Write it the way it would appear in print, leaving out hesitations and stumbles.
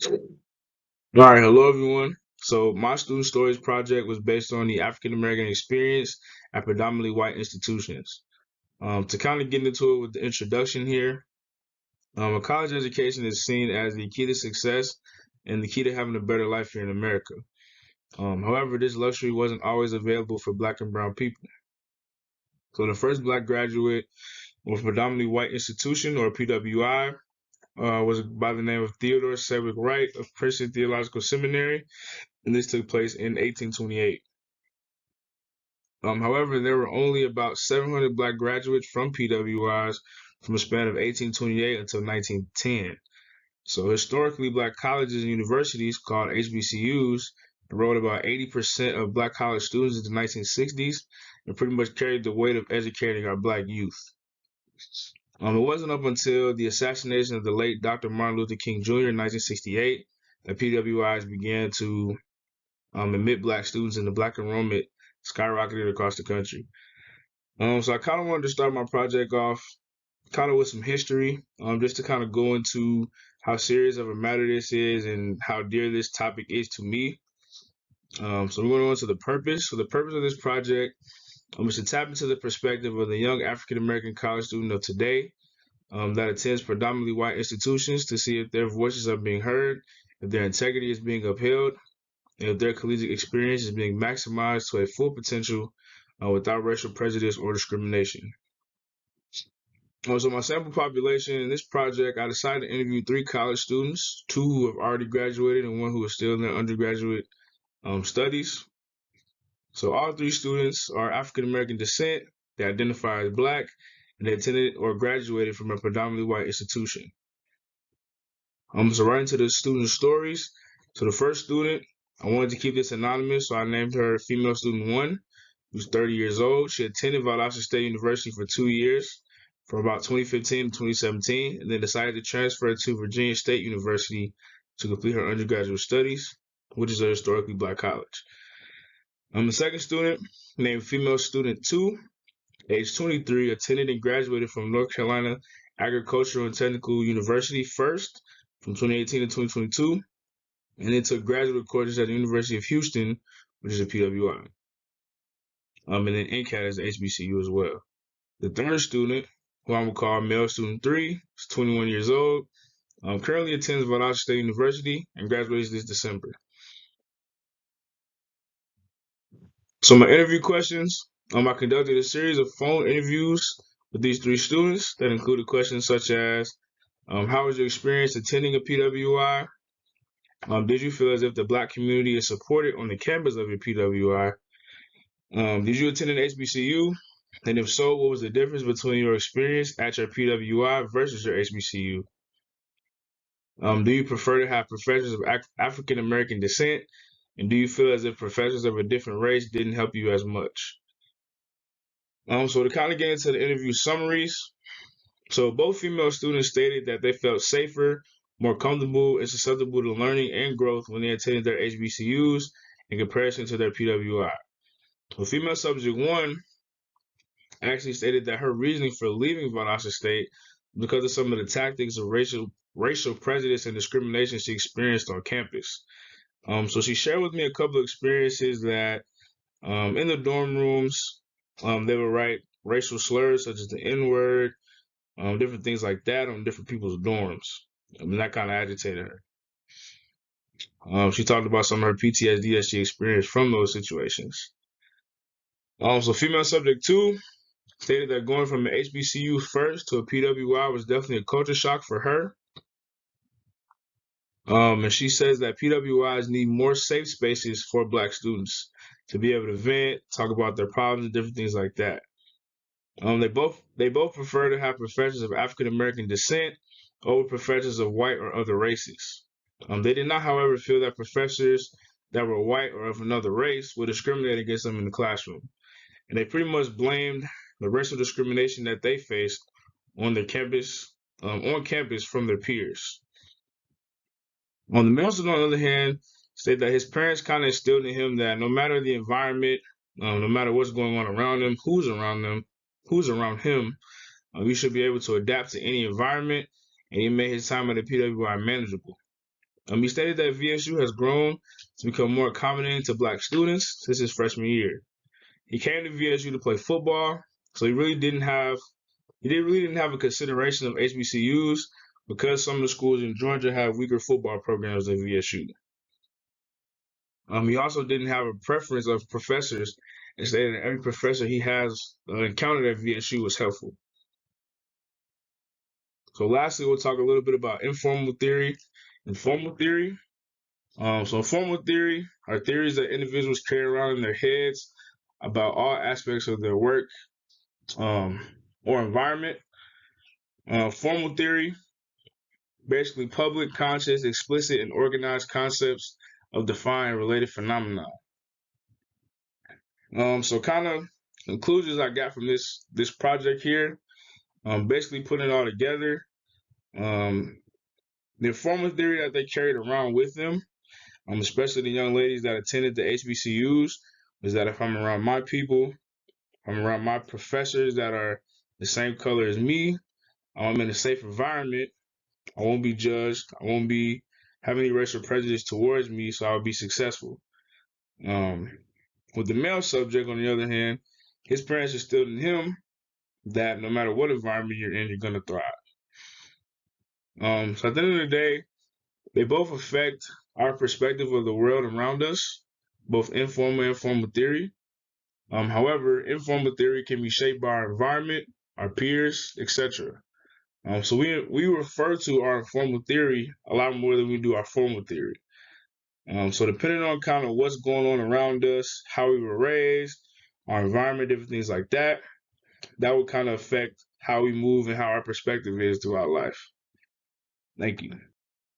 All right, hello everyone. So my student stories project was based on the African American experience at predominantly white institutions. To kind of get into it with the introduction here, a college education is seen as the key to success and the key to having a better life here in America. However, this luxury wasn't always available for Black and Brown people. So the first Black graduate of a predominantly white institution, or PWI, was by the name of Theodore Sedgwick Wright of Princeton Theological Seminary, and this took place in 1828. However, there were only about 700 Black graduates from PWIs from a span of 1828 until 1910. So historically, Black colleges and universities, called HBCUs, enrolled about 80% of Black college students in the 1960s and pretty much carried the weight of educating our Black youth. It wasn't up until the assassination of the late Dr. Martin Luther King Jr. in 1968 that PWIs began to admit Black students, and the Black enrollment skyrocketed across the country. So I kind of wanted to start my project off kind of with some history, just to kind of go into how serious of a matter this is and how dear this topic is to me. So we're going on to the purpose. So the purpose of this project is to tap into the perspective of the young African American college student of today that attends predominantly white institutions to see if their voices are being heard, if their integrity is being upheld, and if their collegiate experience is being maximized to a full potential without racial prejudice or discrimination. So my sample population in this project, I decided to interview 3 college students, 2 who have already graduated and 1 who is still in their undergraduate studies. So all 3 students are African American descent, they identify as Black, and they attended or graduated from a predominantly white institution. So right into the student stories. So the first student, I wanted to keep this anonymous, so I named her female student 1, who's 30 years old. She attended Valdosta State University for 2 years, from about 2015 to 2017, and then decided to transfer to Virginia State University to complete her undergraduate studies, which is a historically Black college. The second student, named female student 2, age 23, attended and graduated from North Carolina Agricultural and Technical University first from 2018 to 2022, and then took graduate courses at the University of Houston, which is a PWI. And then NCAT is a HBCU as well. The third student, who I'm going to call male student 3, is 21 years old, currently attends Valdosta State University and graduates this December. So my interview questions, I conducted a series of phone interviews with these 3 students that included questions such as, how was your experience attending a PWI? Did you feel as if the Black community is supported on the campus of your PWI? Did you attend an HBCU? And if so, what was the difference between your experience at your PWI versus your HBCU? Do you prefer to have professors of African American descent? And do you feel as if professors of a different race didn't help you as much? So to kind of get into the interview summaries, so both female students stated that they felt safer, more comfortable, and susceptible to learning and growth when they attended their HBCUs in comparison to their PWI. So female subject 1 actually stated that her reasoning for leaving Valdosta State because of some of the tactics of racial prejudice and discrimination she experienced on campus. So she shared with me a couple of experiences that in the dorm rooms, they would write racial slurs such as the N-word, different things like that on different people's dorms. And that kind of agitated her. She talked about some of her PTSD that she experienced from those situations. So female subject 2 stated that going from an HBCU first to a PWI was definitely a culture shock for her. And she says that PWIs need more safe spaces for Black students to be able to vent, talk about their problems, and different things like that. They both prefer to have professors of African American descent over professors of white or other races. They did not, however, feel that professors that were white or of another race would discriminate against them in the classroom, and they pretty much blamed the racial discrimination that they faced on their campus, on campus from their peers. On the male student, on the other hand, said that his parents kind of instilled in him that no matter the environment, no matter what's going on around him, who's around him, he should be able to adapt to any environment, and he made his time at the PWI manageable. He stated that VSU has grown to become more accommodating to black students since his freshman year. He came to VSU to play football, so he really didn't have a consideration of HBCUs because some of the schools in Georgia have weaker football programs than VSU. He also didn't have a preference of professors and stated that every professor he has encountered at VSU was helpful. So lastly, we'll talk a little bit about informal theory and formal theory. So informal theory are theories that individuals carry around in their heads about all aspects of their work or environment. Formal theory, basically public, conscious, explicit, and organized concepts of defined related phenomena. So kind of conclusions I got from this project here, basically putting it all together. The informal theory that they carried around with them, especially the young ladies that attended the HBCUs, is that if I'm around my people, I'm around my professors that are the same color as me, I'm in a safe environment, I won't be judged, I won't be have any racial prejudice towards me, so I'll be successful. With the male subject, on the other hand, his parents instilled in him that no matter what environment you're in, you're gonna thrive. So at the end of the day, they both affect our perspective of the world around us, both informal and formal theory. However, informal theory can be shaped by our environment, our peers, etc. So we refer to our informal theory a lot more than we do our formal theory. So depending on kind of what's going on around us, how we were raised, our environment, different things like that, that would kind of affect how we move and how our perspective is throughout life. Thank you.